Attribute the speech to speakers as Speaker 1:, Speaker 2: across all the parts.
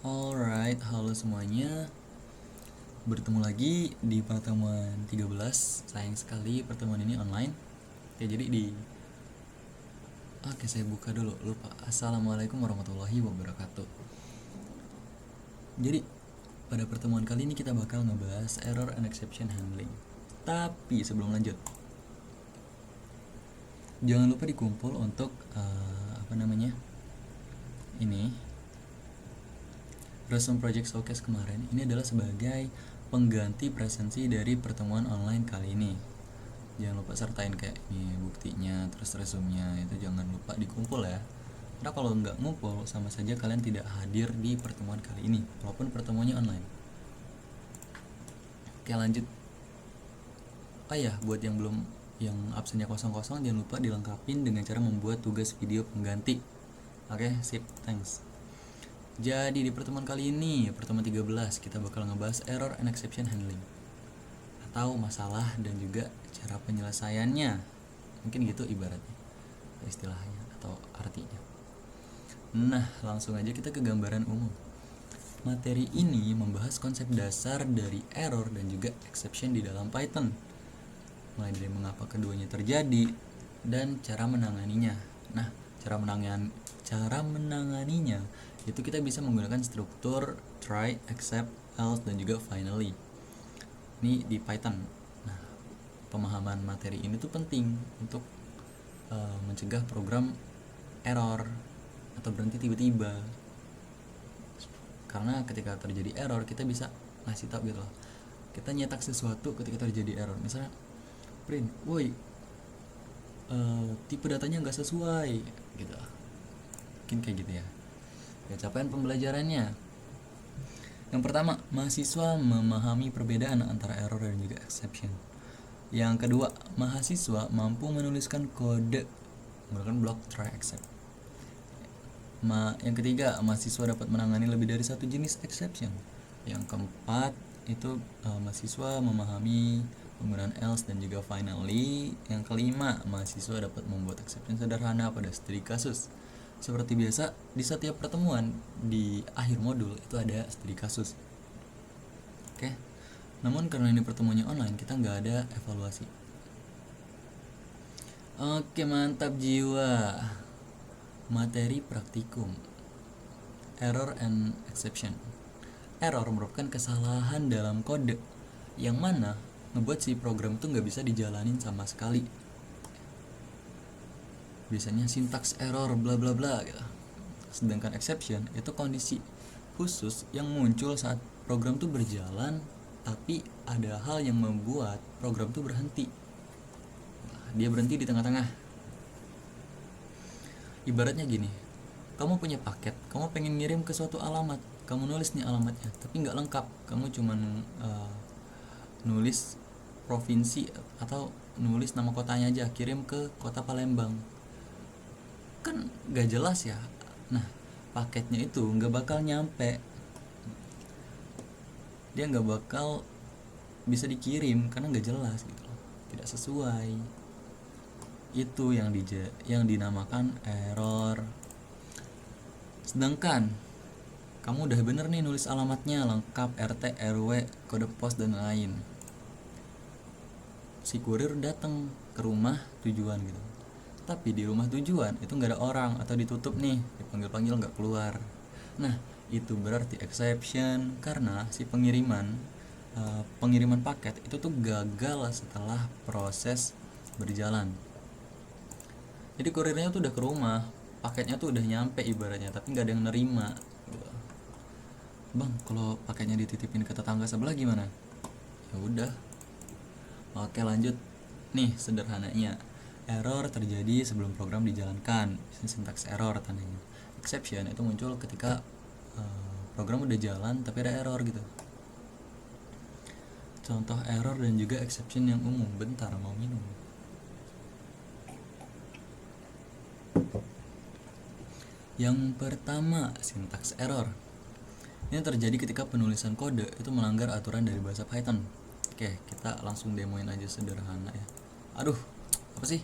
Speaker 1: Alright, halo semuanya. Bertemu lagi di pertemuan 13. Sayang sekali pertemuan ini online. Oke, jadi Oke, saya buka dulu. Lupa. Assalamualaikum warahmatullahi wabarakatuh. Jadi, pada pertemuan kali ini kita bakal ngebahas error and exception handling. Tapi sebelum lanjut, jangan lupa dikumpul untuk ini Resume Project Showcase kemarin. Ini adalah sebagai pengganti presensi dari pertemuan online kali ini. Jangan lupa sertain kayak ini buktinya, terus resumenya, itu jangan lupa dikumpul ya. Karena kalau nggak ngumpul, sama saja kalian tidak hadir di pertemuan kali ini, walaupun pertemuannya online. Oke, lanjut. Oh ya, buat yang absennya kosong-kosong, jangan lupa dilengkapin dengan cara membuat tugas video pengganti. Oke, sip, thanks. Jadi di pertemuan kali ini, pertemuan 13, kita bakal ngebahas error and exception handling, atau masalah dan juga cara penyelesaiannya. Mungkin gitu ibaratnya, istilahnya atau artinya. Nah, langsung aja kita ke gambaran umum. Materi ini membahas konsep dasar dari error dan juga exception di dalam Python, mulai dari mengapa keduanya terjadi dan cara menanganinya. Nah, cara menanganinya itu kita bisa menggunakan struktur try, except, else, dan juga finally. Ini di Python. Nah, pemahaman materi ini tuh penting untuk mencegah program error atau berhenti tiba-tiba. Karena ketika terjadi error, kita bisa ngasih tahu gitu loh. Kita nyetak sesuatu ketika terjadi error. Misalnya, print, woi, tipe datanya nggak sesuai, gitu. Mungkin kayak gitu ya. Capaian pembelajarannya. Yang pertama, mahasiswa memahami perbedaan antara error dan juga exception. Yang kedua, mahasiswa mampu menuliskan kode menggunakan block try except. Yang ketiga, mahasiswa dapat menangani lebih dari satu jenis exception. Yang keempat, itu mahasiswa memahami penggunaan else dan juga finally. Yang kelima, mahasiswa dapat membuat exception sederhana pada studi kasus. Seperti biasa, di setiap pertemuan di akhir modul itu ada studi kasus. Oke. Namun karena ini pertemuannya online, kita nggak ada evaluasi. Oke, mantap jiwa. Materi praktikum. Error and exception. Error merupakan kesalahan dalam kode yang mana ngebuat si program itu nggak bisa dijalanin sama sekali. Biasanya sintaks error bla bla bla gitu. Sedangkan exception itu kondisi khusus yang muncul saat program tuh berjalan tapi ada hal yang membuat program tuh berhenti. Dia berhenti di tengah-tengah. Ibaratnya gini, kamu punya paket, kamu pengen ngirim ke suatu alamat, kamu nulis nih alamatnya tapi nggak lengkap, kamu cuman nulis provinsi atau nulis nama kotanya aja, kirim ke kota Palembang, kan gak jelas ya. Nah, paketnya itu gak bakal nyampe, dia gak bakal bisa dikirim karena gak jelas gitu loh, tidak sesuai. Itu yang dinamakan error. Sedangkan kamu udah bener nih nulis alamatnya lengkap, RT, RW, kode pos dan lain, si kurir datang ke rumah tujuan gitu, tapi di rumah tujuan itu nggak ada orang atau ditutup nih, dipanggil-panggil nggak keluar. Nah, itu berarti exception karena si pengiriman paket itu tuh gagal setelah proses berjalan. Jadi kurirnya tuh udah ke rumah, paketnya tuh udah nyampe ibaratnya, tapi nggak ada yang nerima. Bang, kalau paketnya dititipin ke tetangga sebelah gimana? Ya udah. Oke, lanjut. Nih sederhananya, error terjadi sebelum program dijalankan, sintaks error tandanya. Exception itu muncul ketika program udah jalan tapi ada error gitu. Contoh error dan juga exception yang umum. Bentar, mau minum. Yang pertama, sintaks error. Ini terjadi ketika penulisan kode itu melanggar aturan dari bahasa Python. Oke, kita langsung demoin aja sederhana ya. Aduh, apa sih?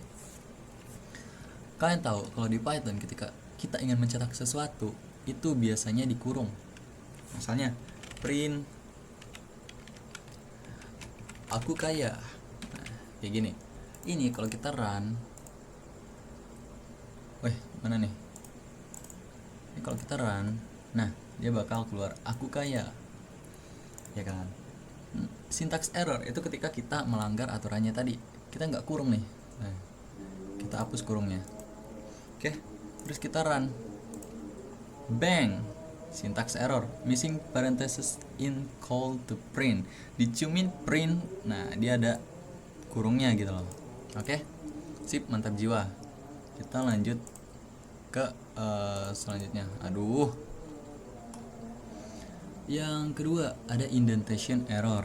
Speaker 1: Kalian tahu kalau di Python ketika kita ingin mencetak sesuatu itu biasanya dikurung. Misalnya print aku kaya. Nah, kayak gini. Ini kalau kita run, mana nih? Ini kalau kita run, nah dia bakal keluar aku kaya, ya kan? Syntax error itu ketika kita melanggar aturannya tadi, kita nggak kurung nih. Nah, kita hapus kurungnya. Oke, terus kita run. Bang, syntax error, missing parenthesis in call to print. Dicumin print, nah dia ada kurungnya gitu loh. Oke, sip, mantap jiwa. Kita lanjut ke selanjutnya. Aduh, yang kedua ada indentation error.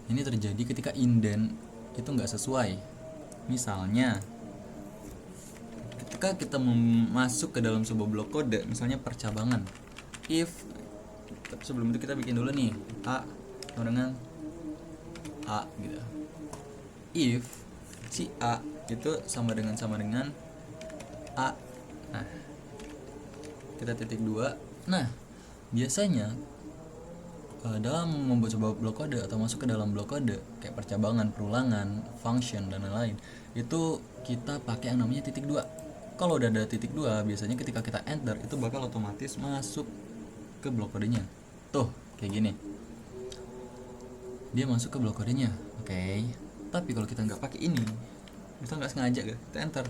Speaker 1: Ini terjadi ketika indent itu nggak sesuai. Misalnya ketika kita masuk ke dalam sebuah blok kode, misalnya percabangan, if, tapi sebelum itu kita bikin dulu nih a sama dengan a gitu. If si a itu sama dengan a, nah kita titik 2. Nah biasanya dalam membuat sebuah blok kode atau masuk ke dalam blok kode kayak percabangan, perulangan, function dan lain-lain, itu kita pakai yang namanya titik 2. Kalau udah ada titik 2, biasanya ketika kita enter itu bakal otomatis masuk ke blok kodenya. Tuh kayak gini, dia masuk ke blok kodenya. Oke. Tapi kalau kita nggak pakai ini, kita nggak sengaja kita enter,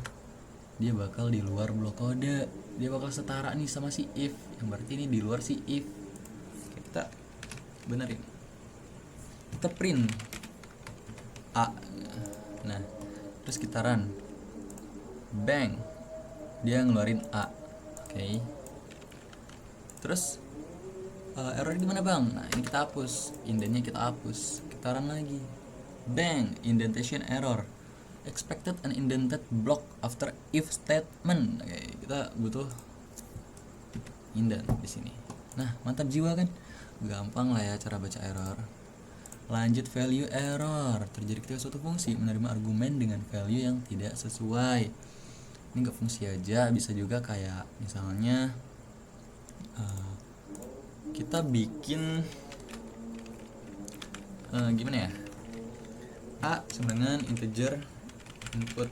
Speaker 1: dia bakal di luar blok kode. Dia bakal setara nih sama si if, yang berarti ini di luar si if. Oke, kita benerin, kita print a. Nah terus kita run, bang, dia ngeluarin a. Oke. Terus error di mana bang? Nah ini kita hapus, indentnya kita hapus, kita run lagi, bang, indentation error, expected an indented block after if statement. Oke, kita butuh indent di sini. Nah mantap jiwa kan, gampang lah ya cara baca error. Lanjut, value error terjadi ketika suatu fungsi menerima argumen dengan value yang tidak sesuai. Ini nggak fungsi aja, bisa juga kayak misalnya kita bikin gimana ya, a sama dengan integer input,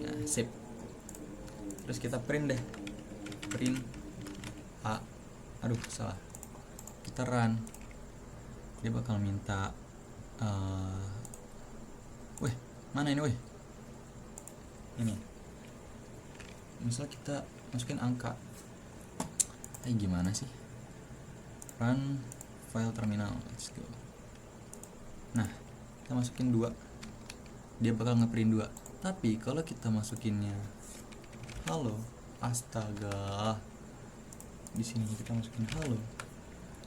Speaker 1: ya sip. Terus kita print deh, print a. Aduh salah, kita run, dia bakal minta mana ini ini misal kita masukin angka, gimana sih, run file terminal, let's go. Nah kita masukin 2, dia bakal ngeprint 2. Tapi kalau kita masukinnya halo, astaga, di sini kita masukin halo,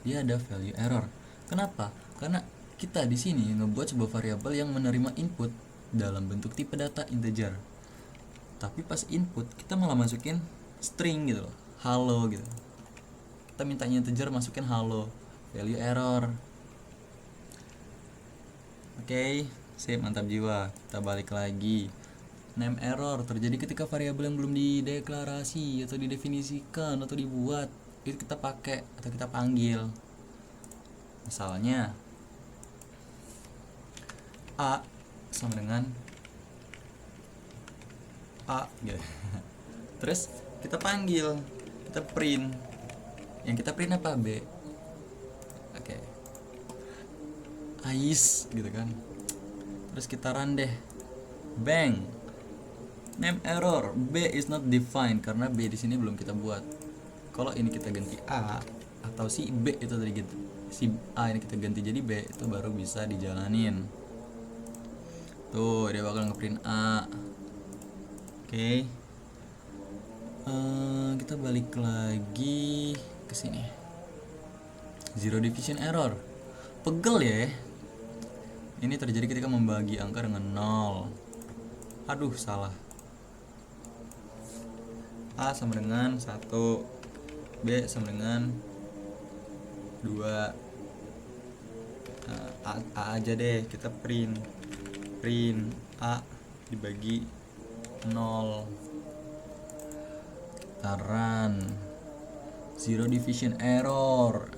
Speaker 1: dia ada value error. Kenapa? Karena kita di sini ngebuat sebuah variabel yang menerima input dalam bentuk tipe data integer, tapi pas input kita malah masukin string gitu loh, halo gitu. Kita mintanya integer, masukin halo, value error. Oke, sip, mantap jiwa. Kita balik lagi. Name error terjadi ketika variabel yang belum dideklarasi atau didefinisikan atau dibuat itu kita pakai atau kita panggil. Misalnya a sama dengan a gitu. Terus kita panggil, kita print, yang kita print apa, b. Oke, ais gitu kan. Terus kita run deh, bang, name error, b is not defined, karena b di sini belum kita buat. Kalau ini kita ganti a, atau si b itu tadi gitu, si a ini kita ganti jadi b, itu baru bisa dijalanin. Tuh dia bakal ngeprint a. Oke. Kita balik lagi ke sini. Zero division error, pegel ya. Ini terjadi ketika membagi angka dengan 0. Aduh salah. A sama dengan 1, B sama dengan 2. A aja deh, kita print A dibagi 0. Kita run, zero division error,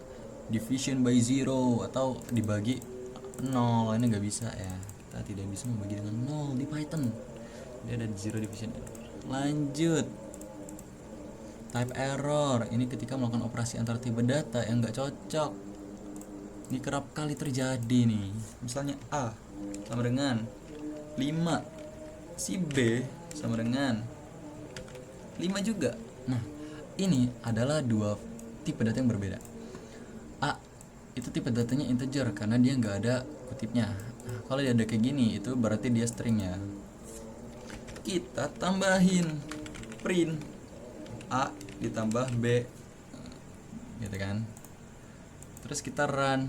Speaker 1: division by zero, atau dibagi 0. Ini nggak bisa ya, kita tidak bisa membagi dengan 0 di Python. Dia ada zero division error. Lanjut, type error. Ini ketika melakukan operasi antar tipe data yang nggak cocok. Ini kerap kali terjadi nih. Misalnya A sama dengan 5, si B sama dengan 5 juga. Nah, ini adalah dua tipe data yang berbeda. A itu tipe datanya integer karena dia nggak ada kutipnya. Nah, kalau dia ada kayak gini, itu berarti dia string ya. Kita tambahin print A ditambah B, gitu kan. Terus kita run.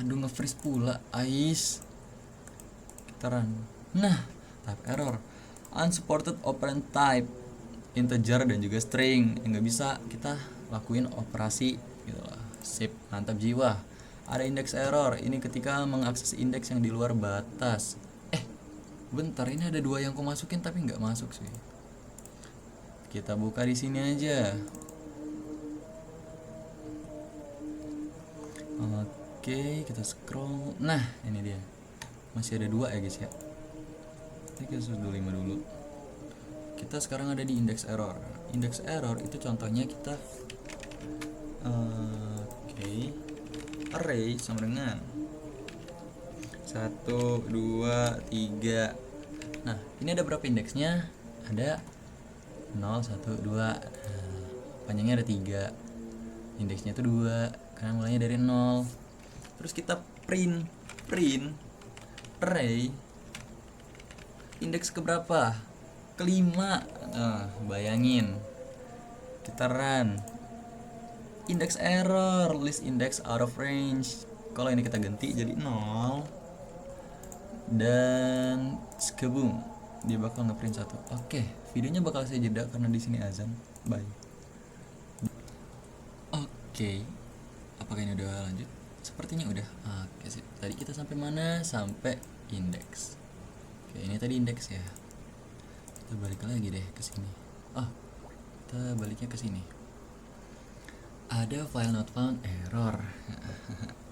Speaker 1: Aduh, nge-freeze pula, ais. Kita run. Nah, type error, unsupported operand type, integer dan juga string, yang nggak bisa kita lakuin operasi gitu lah. Sip, mantap jiwa. Ada index error. Ini ketika mengakses indeks yang di luar batas. Bentar, ini ada 2 yang aku masukin tapi nggak masuk sih. Kita buka di sini aja. Oke, kita scroll. Nah, ini dia. Masih ada 2 ya guys ya. Ini kita sudah 5 dulu. Kita sekarang ada di index error. Index error itu contohnya kita array sama dengan 1, 2, 3. Nah, ini ada berapa indeksnya? Ada 0, 1, 2. Nah, panjangnya ada 3. Indeksnya itu 2 karena mulainya dari 0. Terus kita print array indeks keberapa? Kelima. Nah, bayangin. Kita run. Index error, list index out of range. Kalau ini kita ganti jadi 0 dan skeboom, dia bakal ngeprint 1. Oke, videonya bakal saya jeda karena di sini azan. Bye. Oke, apakah ini udah lanjut? Sepertinya udah. Oke sih. Tadi kita sampai mana? Sampai indeks. Oke, ini tadi indeks ya. Kita balik lagi deh ke sini. Kita baliknya ke sini. Ada file not found error.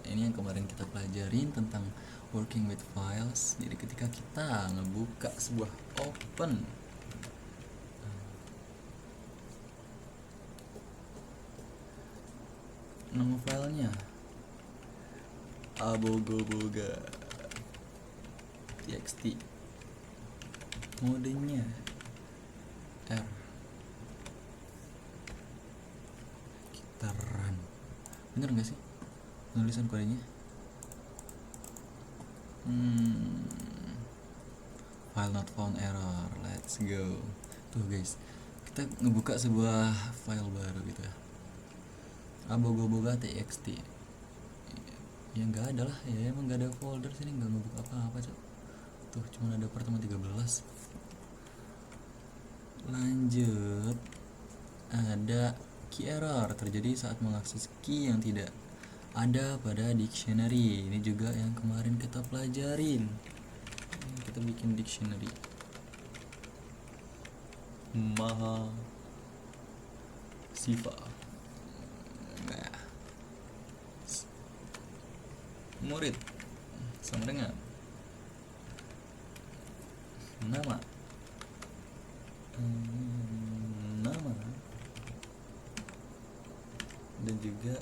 Speaker 1: Ini yang kemarin kita pelajarin tentang working with files. Jadi ketika kita ngebuka sebuah open nama filenya abogoboga txt, modenya R, kita run. Bener gak sih nulisan kodenya? File not found error. Let's go. Tuh guys, kita ngebuka sebuah file baru gitu ya, abogoboga txt. Ya nggak ada lah ya, emang nggak ada folder sini, nggak ngebuka apa-apa cok. Tuh cuma ada pertemuan 13. Lanjut, ada key error terjadi saat mengakses key yang tidak ada pada dictionary. Ini juga yang kemarin kita pelajarin. Kita bikin dictionary. Maha Siva. Nah, murid sama dengan nama dan juga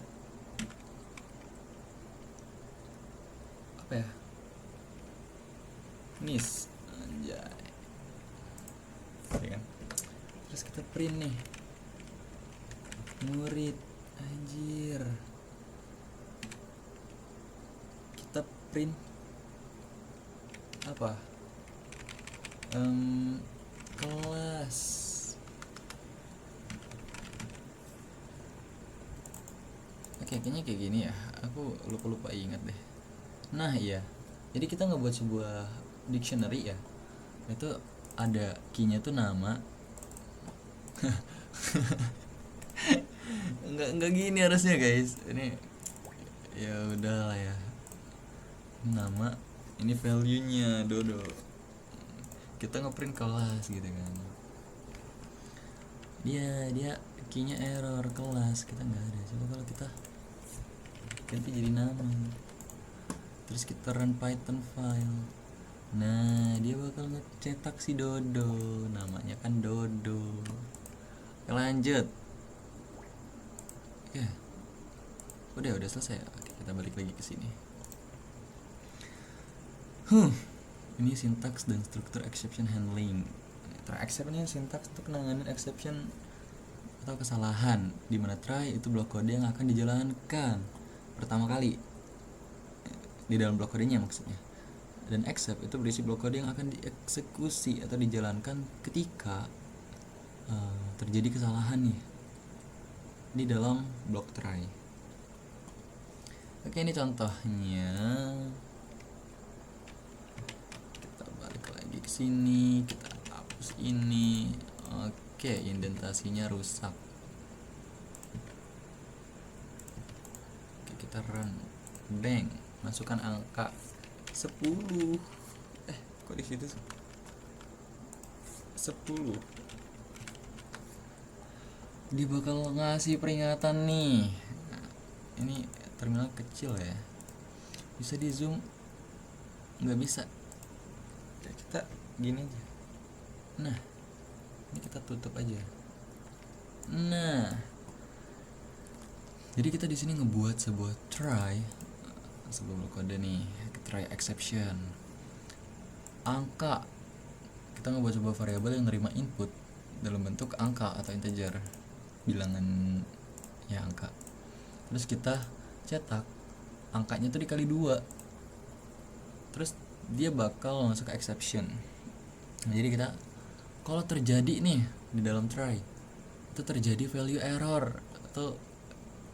Speaker 1: apa ya, nis, anjay ya kan. Terus kita print nih murid, anjir, kita print apa, kelas. Oke, kayaknya kayak gini ya, aku lupa ingat deh. Nah iya, jadi kita ngebuat sebuah dictionary ya, itu ada key-nya tuh nama. nggak gini harusnya guys, ini ya udah lah ya, nama, ini value-nya dodo, kita ngeprint kelas gitu kan. Dia key-nya error, kelas kita nggak ada. Coba kalau kita ganti jadi nama, terus kita run Python file, nah dia bakal ngecetak si Dodo, namanya kan Dodo. Oke, lanjut. Ya udah selesai. Oke, kita balik lagi ke sini. Ini sintaks dan struktur exception handling. Exception ini sintaks untuk penanganan exception atau kesalahan, di mana try itu blok kode yang akan dijalankan pertama kali di dalam blok kodenya maksudnya, dan except itu berisi blok kode yang akan dieksekusi atau dijalankan ketika terjadi kesalahan nih di dalam blok try. Oke, ini contohnya. Kita balik lagi ke sini, kita hapus ini. Oke, indentasinya rusak. Oke, kita run. Bang, masukkan angka 10. Kok di situ 10? Dia bakal ngasih peringatan nih. Nah, ini terminal kecil ya, bisa di zoom? Nggak bisa ya, kita gini aja. Nah, ini kita tutup aja. Nah, jadi kita di sini ngebuat sebuah try, sebuah kode nih, try exception. Angka, kita ngebuat sebuah variabel yang nerima input dalam bentuk angka atau integer, bilangan ya angka. Terus kita cetak angkanya tuh dikali 2, terus dia bakal masuk ke exception. Nah, jadi kita kalau terjadi nih di dalam try itu terjadi value error, atau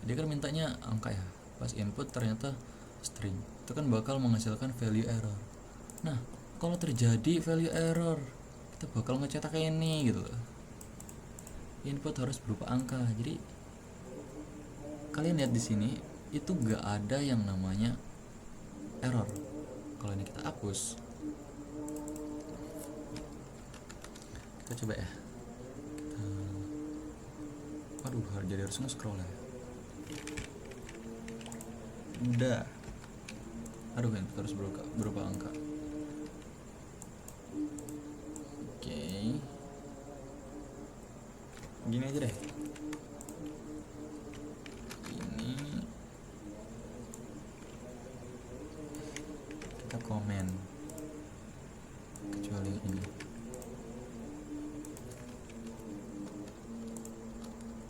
Speaker 1: dia kan mintanya angka ya, pas input ternyata string, itu kan bakal menghasilkan value error. Nah, kalau terjadi value error, kita bakal ngecetak ini gitu loh. Input harus berupa angka. Jadi kalian lihat di sini itu gak ada yang namanya error. Kalau ini kita hapus, kita coba ya. Aduh, jadi harus nge-scroll ya. Udah. Aduh, kan harus berupa angka. Oke. Gini aja deh. Ini kita komen kecuali ini.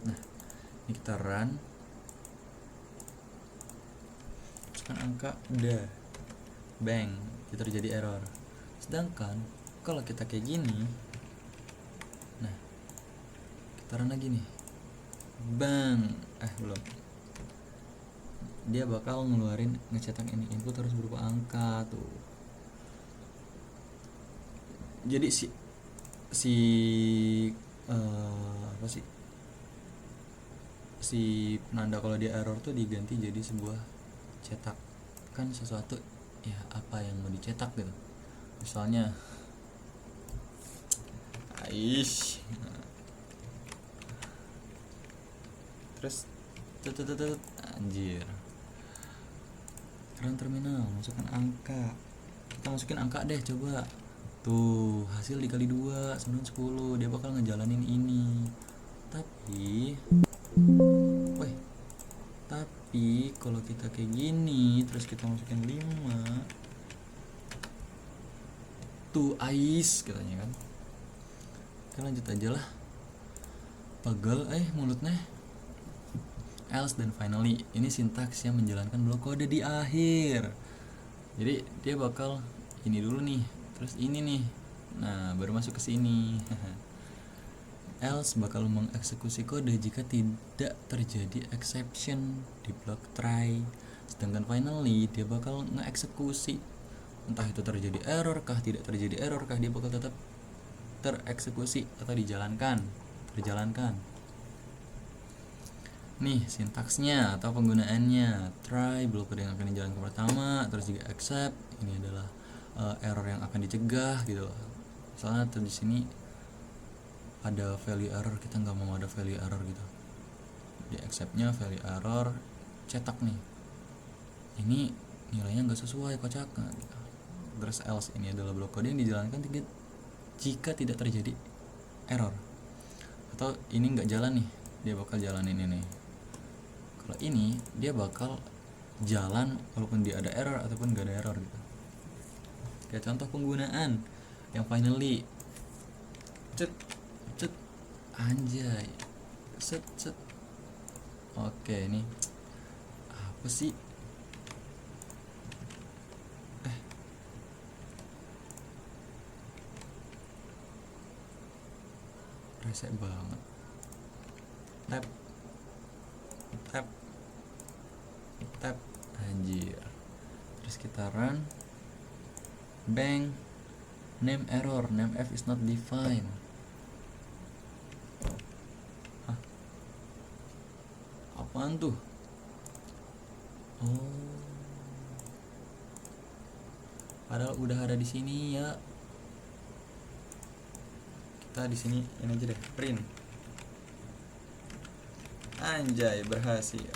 Speaker 1: Nah, ini kita run, masukkan angka, udah, bang, itu terjadi error. Sedangkan kalau kita kayak gini, nah kita run lagi nih, bang, belum, dia bakal ngeluarin, ngecetak ini input harus berupa angka tuh. Jadi si penanda kalau dia error tuh diganti jadi sebuah cetak kan sesuatu ya, apa yang mau dicetak gitu. Misalnya terus anjir, run terminal, masukkan angka. Kita masukin angka deh, coba tuh hasil dikali 2 9 10, dia bakal ngejalanin ini. Tapi kalau kita kayak gini terus kita masukin 5 tuh ais katanya kan. Kita lanjut aja lah, pegel mulutnya. Else dan finally, ini sintaks yang menjalankan blok kode di akhir. Jadi dia bakal ini dulu nih, terus ini nih, nah baru masuk ke sini. Else bakal mengeksekusi kode jika tidak terjadi exception di blok try. Sedangkan finally dia bakal ngeeksekusi, entah itu terjadi error kah, tidak terjadi error kah, dia bakal tetap tereksekusi atau terjalankan. Nih sintaksnya atau penggunaannya, try blok kode yang akan dijalankan pertama, terus juga accept, ini adalah error yang akan dicegah gitu loh. Misalnya di sini ada value error, kita nggak mau ada value error gitu, di acceptnya value error, cetak nih, ini nilainya nggak sesuai kocaknya gitu. Terus else, ini adalah blok kode yang dijalankan jika tidak terjadi error, atau ini nggak jalan nih, dia bakal jalanin ini. Kalau ini dia bakal jalan walaupun dia ada error ataupun nggak ada error gitu. Kayak contoh penggunaan yang finally, cet cet, anjay, set set. Oke, ini apa sih? Resek banget. Tap tap tap, anjir. Terus kita run, bang, name error, name f is not defined. Hah? Apaan tuh? Oh, padahal udah ada di sini ya. Kita di sini ini aja deh, print. Anjay, berhasil.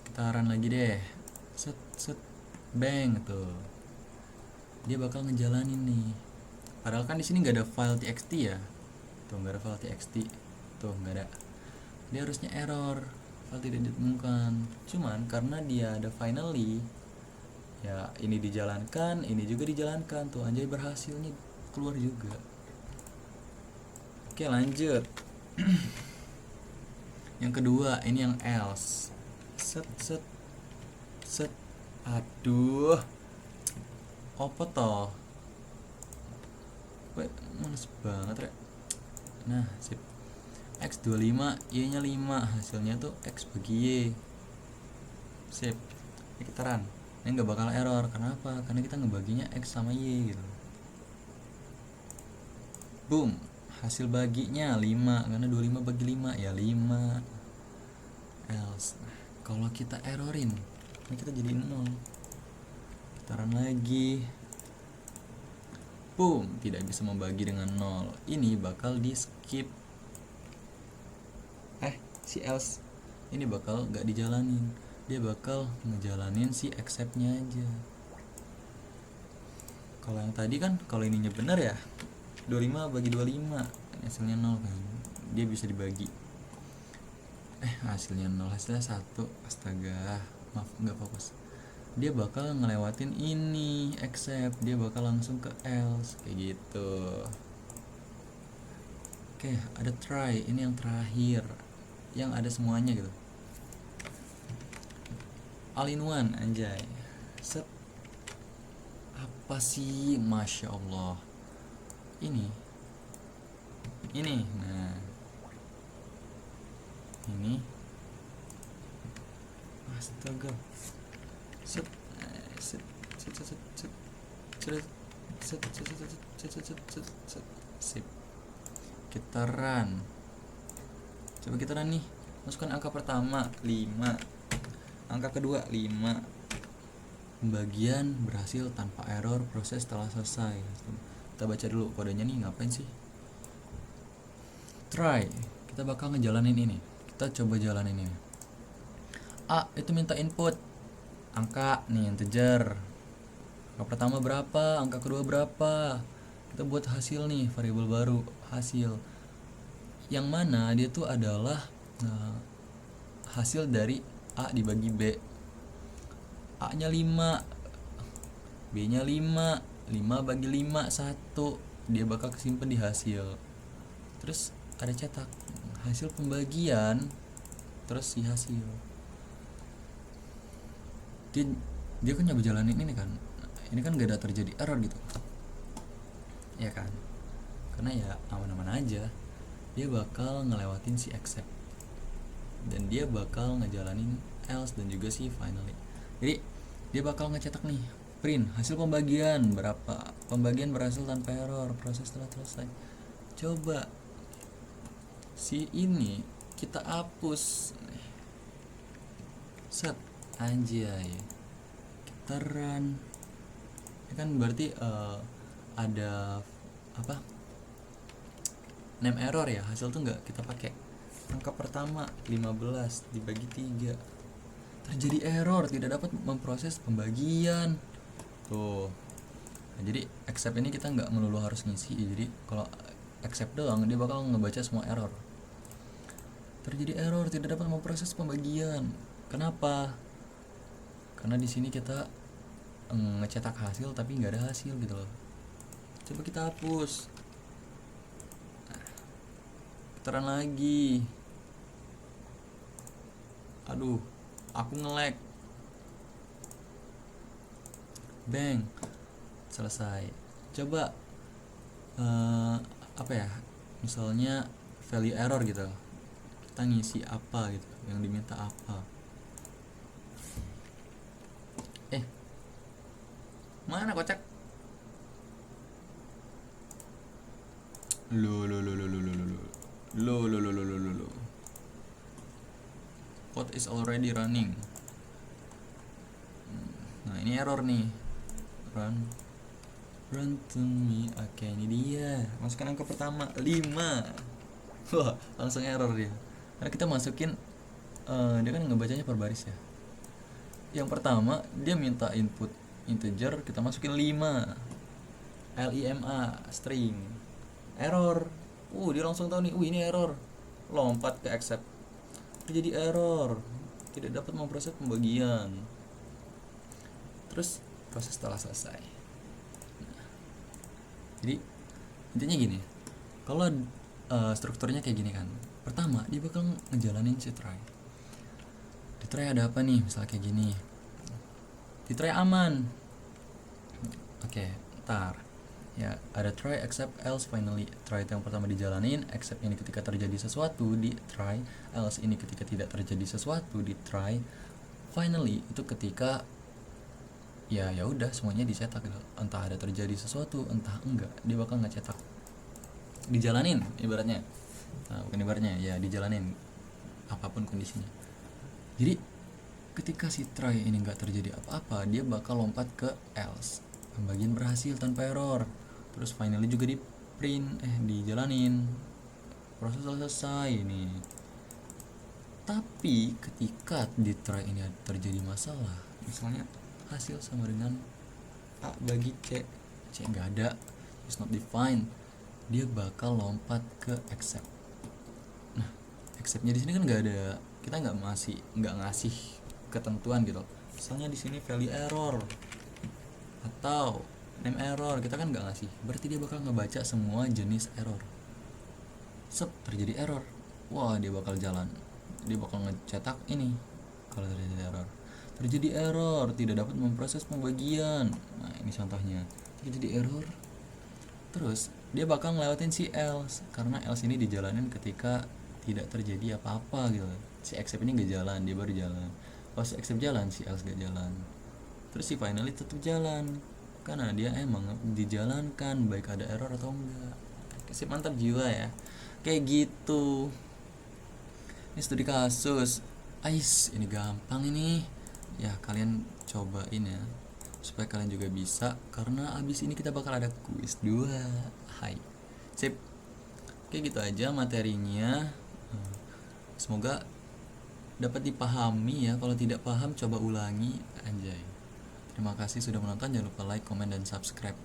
Speaker 1: Kita run lagi deh. Set set, bang tuh. Dia bakal ngejalanin nih. Padahal kan di sini nggak ada file txt ya. Tuh nggak ada file txt. Tuh nggak ada. Dia harusnya error, file tidak ditemukan. Cuman karena dia ada finally, ya ini dijalankan, ini juga dijalankan. Tuh anjay, berhasilnya keluar juga. Oke, lanjut. Yang kedua, ini yang else. Set set set. Aduh, apa toh? Males banget, Rek. Nah, sip. X 25, Y nya 5, hasilnya tuh X bagi Y. Sip. Ini kita run. Ini gak bakal error, kenapa? Karena kita ngebaginya X sama Y gitu. Boom, hasil baginya 5, karena 25 bagi 5 ya 5. Else. Nah, kalau kita errorin, ini kita jadi 0. Kita run lagi. Boom, tidak bisa membagi dengan 0. Ini bakal di skip. Si else ini bakal gak dijalanin. Dia bakal ngejalanin si accept-nya aja. Kalau yang tadi kan, kalau ininya benar ya 25 bagi 25, hasilnya 0 kan. Dia bisa dibagi. Hasilnya 0, hasilnya 1. Astaga, maaf gak fokus. Dia bakal ngelewatin ini accept, dia bakal langsung ke else kayak gitu. Oke, ada try, ini yang terakhir, yang ada semuanya gitu. All in one, anjay. Set. Apa sih, masya Allah. Ini. Nah, ini. Astaga. Set. Set. Set. Set. Set. Set. Set. Set. Set. Sip. Kita run. Coba kita run nih. Masukkan angka pertama 5, angka kedua 5. Pembagian berhasil tanpa error, proses telah selesai. Kita baca dulu kodenya nih, ngapain sih? Try. Kita bakal ngejalanin ini. Kita coba jalanin ini. A itu minta input angka nih, integer. Angka pertama berapa, angka kedua berapa. Kita buat hasil nih, variabel baru, hasil. Yang mana dia tuh adalah hasil dari A dibagi B. A nya 5, B nya 5, 5 bagi 5 1. Dia bakal kesimpan di hasil. Terus ada cetak hasil pembagian, terus si hasil. Dia kan nyoba jalanin ini kan. Ini kan gak ada terjadi error gitu, ya kan? Karena ya aman-aman aja. Dia bakal ngelewatin si accept, dan dia bakal ngejalanin else dan juga si finally. Jadi dia bakal ngecetak nih, print hasil pembagian berapa, pembagian berhasil tanpa error, proses telah selesai. Coba si ini kita hapus, set, anjay. Kita run. Ini kan berarti ada apa, name error ya, hasil tuh nggak kita pakai. angka pertama 15 dibagi 3, terjadi error, tidak dapat memproses pembagian. Tuh. Nah, jadi accept ini kita nggak melulu harus ngisi. Jadi kalau accept doang dia bakal ngebaca semua error. Terjadi error, tidak dapat memproses pembagian. Kenapa? Karena di sini kita ngecetak hasil tapi nggak ada hasil gitu loh. Coba kita hapus. Putaran lagi. Aduh, aku nge-lag. Bang, selesai. Coba apa ya? Misalnya value error gitu. Kita ngisi apa gitu, yang diminta apa. Mana kocak? Lo. Code is already running. Nah, ini error nih. Run to me. Oke, ini dia. Masukkan angka pertama 5. Wah, langsung error dia. Karena kita masukin dia kan ngebacanya per baris ya. Yang pertama dia minta input integer, kita masukin 5. LIMA string. Error. Dia langsung tahu nih, ini error. Lompat ke accept. Terjadi error. Tidak dapat memproses pembagian. Terus proses telah selesai. Jadi intinya gini. Kalau strukturnya kayak gini kan. Pertama, dia bakal ngejalanin si try. Di try ada apa nih? Misalnya kayak gini. Di try aman. Oke, ntar ya ada try, accept, else, finally. Try itu yang pertama dijalanin, accept ini ketika terjadi sesuatu di try, else ini ketika tidak terjadi sesuatu di try, finally itu ketika ya udah semuanya dicetak gitu. Entah ada terjadi sesuatu, entah enggak, dia bakal nggak cetak. Dijalanin ibaratnya. Nah, bukan ibaratnya, ya dijalanin apapun kondisinya. Jadi ketika si try ini nggak terjadi apa-apa, dia bakal lompat ke else. Pembagian berhasil tanpa error. Terus finally juga di print, dijalanin. Proses selesai nih. Tapi ketika di try ini terjadi masalah, misalnya hasil sama dengan A bagi C nggak ada, is not defined, dia bakal lompat ke accept. Nah, acceptnya di sini kan nggak ada, kita nggak ngasih ketentuan gitu. Misalnya di sini value error atau name error, kita kan nggak ngasih. Berarti dia bakal ngebaca semua jenis error. Terjadi error, wah dia bakal jalan. Dia bakal ngecetak ini kalau terjadi error. Terjadi error, tidak dapat memproses pembagian. Nah, ini contohnya. Terjadi error. Terus dia bakal ngelewatin si else, karena else ini dijalanin ketika tidak terjadi apa-apa gitu. Si accept ini gak jalan, dia baru jalan. Pas si accept jalan, si else gak jalan. Terus si finally tetap jalan, karena dia emang dijalankan baik ada error atau enggak. Kasih mantap jiwa ya. Kayak gitu. Ini studi kasus. Ini gampang ini. Ya kalian cobain ya, supaya kalian juga bisa, karena abis ini kita bakal ada kuis 2. Hai. Sip. Kayak gitu aja materinya. Semoga dapat dipahami ya. Kalau tidak paham coba ulangi, anjay. Terima kasih sudah menonton. Jangan lupa like, comment, dan subscribe.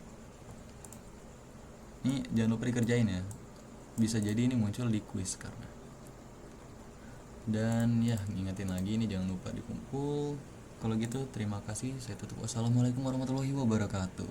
Speaker 1: Ini jangan lupa dikerjain ya. Bisa jadi ini muncul di quiz karena. Dan ya, ngingetin lagi ini jangan lupa dikumpul. Kalau gitu terima kasih. Saya tutup. Wassalamualaikum warahmatullahi wabarakatuh.